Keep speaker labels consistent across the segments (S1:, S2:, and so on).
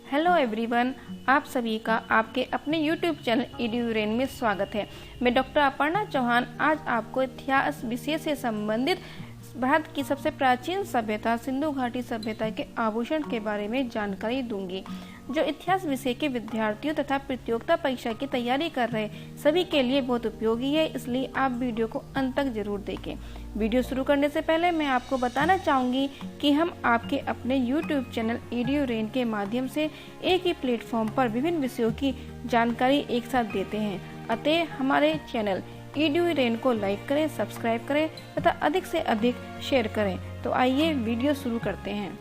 S1: Hello everyone, आप सभी का आपके अपने यूट्यूब चैनल एड्यूरेन में स्वागत है। मैं डॉक्टर अपर्णा चौहान आज आपको इतिहास विषय से संबंधित भारत की सबसे प्राचीन सभ्यता सिंधु घाटी सभ्यता के आभूषण के बारे में जानकारी दूंगी, जो इतिहास विषय के विद्यार्थियों तथा प्रतियोगिता परीक्षा की तैयारी कर रहे सभी के लिए बहुत उपयोगी है। इसलिए आप वीडियो को अंत तक जरूर देखें। वीडियो शुरू करने से पहले मैं आपको बताना चाहूँगी कि हम आपके अपने YouTube चैनल एड्यूरेन के माध्यम से एक ही प्लेटफॉर्म पर विभिन्न विषयों की जानकारी एक साथ देते हैं। अतः हमारे चैनल एड्यूरेन को लाइक करें, सब्सक्राइब करें तथा अधिक से अधिक शेयर करें। तो आइए वीडियो शुरू करते हैं।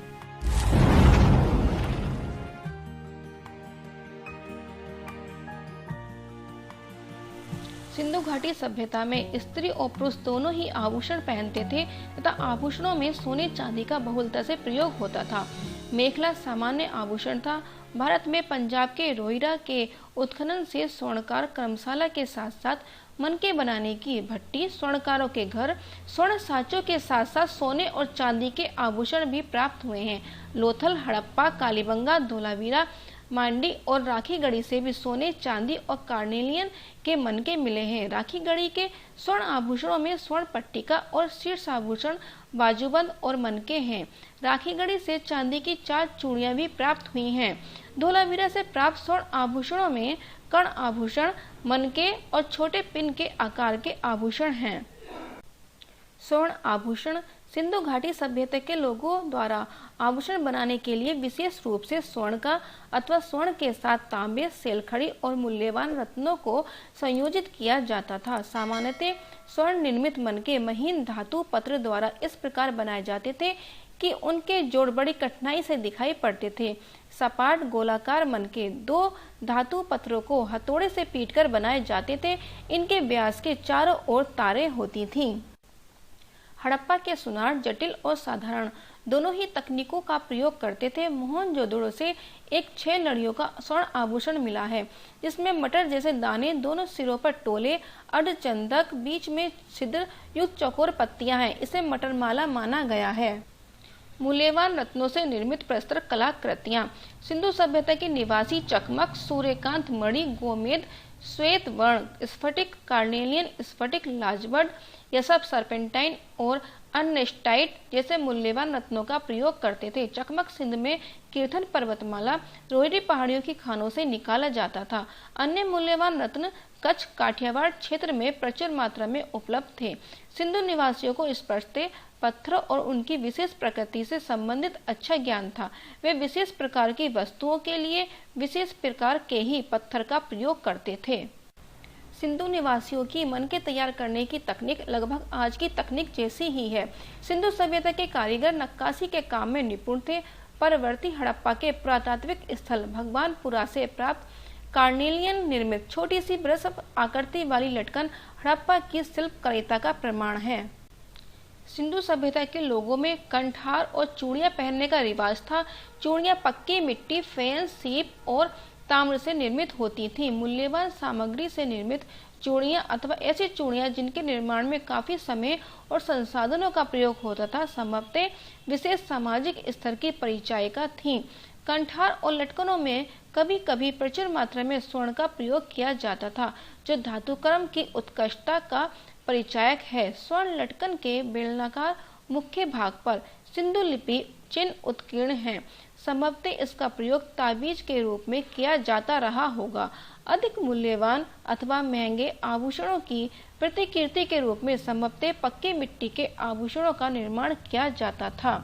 S1: सिंधु घाटी सभ्यता में स्त्री और पुरुष दोनों ही आभूषण पहनते थे तथा आभूषणों में सोने चांदी का बहुलता से प्रयोग होता था। मेखला सामान्य आभूषण था। भारत में पंजाब के रोहिरा के उत्खनन से स्वर्णकार कर्मशाला के साथ साथ मनके बनाने की भट्टी, स्वर्णकारों के घर, स्वर्ण साँचों के साथ साथ सोने और चांदी के आभूषण भी प्राप्त हुए हैं। लोथल, हड़प्पा, कालीबंगा, धोलावीरा, मांडी और राखीगढ़ी से भी सोने, चांदी और कार्नेलियन के मनके मिले हैं। राखीगढ़ी के स्वर्ण आभूषणों में स्वर्ण पट्टिका और शीर्ष आभूषण, बाजूबंद और मनके हैं। राखीगढ़ी से चांदी की 4 चूड़ियां भी प्राप्त हुई हैं। धोलावीरा से प्राप्त स्वर्ण आभूषणों में कर्ण आभूषण, मनके और छोटे पिन के आकार के आभूषण हैं। स्वर्ण आभूषण सिंधु घाटी सभ्यता के लोगों द्वारा आभूषण बनाने के लिए विशेष रूप से स्वर्ण का अथवा स्वर्ण के साथ तांबे, सेलखड़ी और मूल्यवान रत्नों को संयोजित किया जाता था। सामान्यतः स्वर्ण निर्मित मनके महीन धातु पत्र द्वारा इस प्रकार बनाए जाते थे कि उनके जोड़ बड़ी कठिनाई से दिखाई पड़ते थे। सपाट गोलाकार मनके 2 धातु पत्रों को हथौड़े से पीटकर बनाए जाते थे। इनके व्यास के चारों ओर तारें होती थीं। हड़प्पा के सुनार जटिल और साधारण दोनों ही तकनीकों का प्रयोग करते थे। मोहनजोदड़ो से एक 6 लड़ियों का स्वर्ण आभूषण मिला है, जिसमें मटर जैसे दाने, दोनों सिरों पर टोले, अर्धचंदक, बीच में छिद्र युक्त चौकोर पत्तियां हैं। इसे मटरमाला माना गया है। मूल्यवान रत्नों से निर्मित प्रस्तर कलाकृतियां सिंधु सभ्यता के निवासी चकमक, सूर्यकांत मणि, गोमेद, श्वेत वर्ण, स्फटिक, कार्नेलियन स्फटिक, लाजबर्ड, यह सब सर्पेंटाइन और अन्नेस्टाइट जैसे मूल्यवान रत्नों का प्रयोग करते थे। चकमक सिंध में कीर्तन पर्वतमाला, रोहिरी पहाड़ियों की खानों से निकाला जाता था। अन्य मूल्यवान रत्न कच्छ, काठियावाड़ क्षेत्र में प्रचुर मात्रा में उपलब्ध थे। सिंधु निवासियों को स्पर्शते पत्थरों और उनकी विशेष प्रकृति से संबंधित अच्छा ज्ञान था। वे विशेष प्रकार की वस्तुओं के लिए विशेष प्रकार के ही पत्थर का प्रयोग करते थे। सिंधु निवासियों की मनके तैयार करने की तकनीक लगभग आज की तकनीक जैसी ही है। सिंधु सभ्यता के कारीगर नक्काशी के काम में निपुण थे। परवर्ती हड़प्पा के पुरातात्विक स्थल भगवानपुरा से प्राप्त कार्नेलियन निर्मित छोटी सी ब्रश आकृति वाली लटकन हड़प्पा की शिल्पकारिता का प्रमाण है। सिंधु सभ्यता के लोगों में कंठार और चूड़ियां पहनने का रिवाज था। चूड़ियां पक्की मिट्टी, फेंस, सीप और ताम्र से निर्मित होती थीं। मूल्यवान सामग्री से निर्मित चूड़ियां अथवा ऐसी चूड़ियां जिनके निर्माण में काफी समय और संसाधनों का प्रयोग होता था, संभवतः विशेष सामाजिक स्तर की परिचायिका थीं। कंठार और लटकनों में कभी कभी प्रचुर मात्रा में स्वर्ण का प्रयोग किया जाता था, जो धातुकर्म की उत्कृष्टता का परिचायक है। स्वर्ण लटकन के बेलनाकार मुख्य भाग पर सिंधु लिपि चिन्ह उत्कीर्ण हैं। संभवतः इसका प्रयोग ताबीज के रूप में किया जाता रहा होगा। अधिक मूल्यवान अथवा महंगे आभूषणों की प्रतिकृति के रूप में संभवतः पक्की मिट्टी के आभूषणों का निर्माण किया जाता था।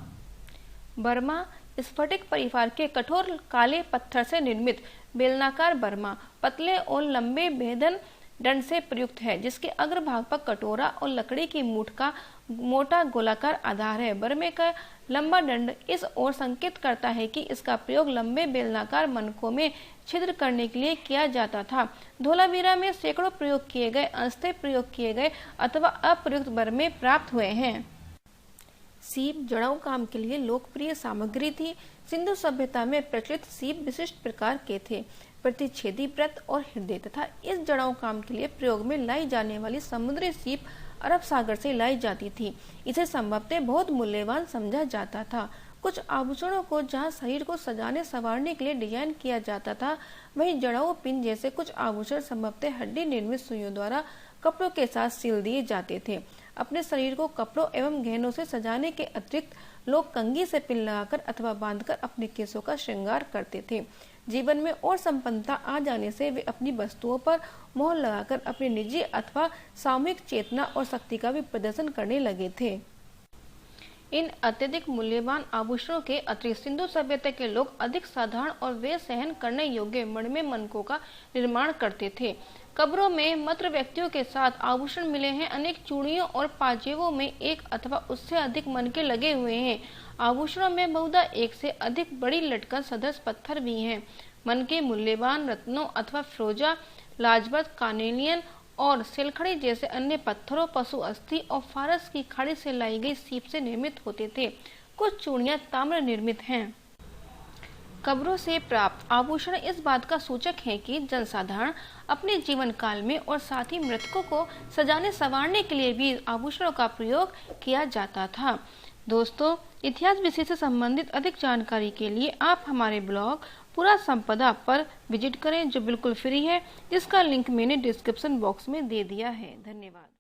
S1: बर्मा स्फटिक परिवार के कठोर काले पत्थर से निर्मित बेलनाकार बर्मा पतले और लंबे भेदन दंड से प्रयुक्त है, जिसके अग्रभाग पर कटोरा और लकड़ी की मूठ का मोटा गोलाकार आधार है। बर्मे का लंबा दंड इस ओर संकेत करता है कि इसका प्रयोग लंबे बेलनाकार मनकों में छिद्र करने के लिए किया जाता था। धोलावीरा में सैकड़ों प्रयोग किए गए, अंशतः प्रयोग किए गए अथवा अप्रयुक्त बर्मे प्राप्त हुए हैं। सीप जड़ाऊ काम के लिए लोकप्रिय सामग्री थी। सिंधु सभ्यता में प्रचलित सीप विशिष्ट प्रकार के थे, प्रतिच्छेदी व्रत और हृदय तथा इस जड़ाऊ काम के लिए प्रयोग में लाई जाने वाली समुद्री सीप अरब सागर से लाई जाती थी। इसे संभवतः बहुत मूल्यवान समझा जाता था। कुछ आभूषणों को जहां शरीर को सजाने संवारने के लिए डिजाइन किया जाता था, वहीं जड़ाऊ पिन जैसे कुछ आभूषण संभवतः हड्डी निर्मित सुइयों द्वारा कपड़ों के साथ सिल दिए जाते थे। अपने शरीर को कपड़ों एवं गहनों से सजाने के अतिरिक्त लोग कंघी से पिन लगाकर अथवा बांधकर अपने केसों का श्रृंगार करते थे। जीवन में और संपन्नता आ जाने से वे अपनी वस्तुओं पर मोहर लगाकर अपनी निजी अथवा सामूहिक चेतना और शक्ति का भी प्रदर्शन करने लगे थे। इन अत्यधिक मूल्यवान आभूषणों के अतिरिक्त सिंधु सभ्यता के लोग अधिक साधारण और वे सहन करने योग्य मणिमय मनकों का निर्माण करते थे। कब्रों में मृत व्यक्तियों के साथ आभूषण मिले हैं। अनेक चूड़ियों और पाजेबों में एक अथवा उससे अधिक मनके लगे हुए हैं। आभूषणों में बहुधा एक से अधिक बड़ी लटकन सदृश पत्थर भी हैं। मनके मूल्यवान रत्नों अथवा फिरोजा, लाजवंत, कार्नेलियन और सिलखड़ी जैसे अन्य पत्थरों, पशु अस्थि और फारस की खाड़ी से लाई गई सीप से निर्मित होते थे। कुछ चूड़ियां ताम्र निर्मित हैं। कब्रों से प्राप्त आभूषण इस बात का सूचक है कि जनसाधारण अपने जीवन काल में और साथ ही मृतकों को सजाने संवारने के लिए भी आभूषणों का प्रयोग किया जाता था। दोस्तों, इतिहास विषय से संबंधित अधिक जानकारी के लिए आप हमारे ब्लॉग पूरा संपदा पर विजिट करें, जो बिल्कुल फ्री है, जिसका लिंक मैंने डिस्क्रिप्शन बॉक्स में दे दिया है। धन्यवाद।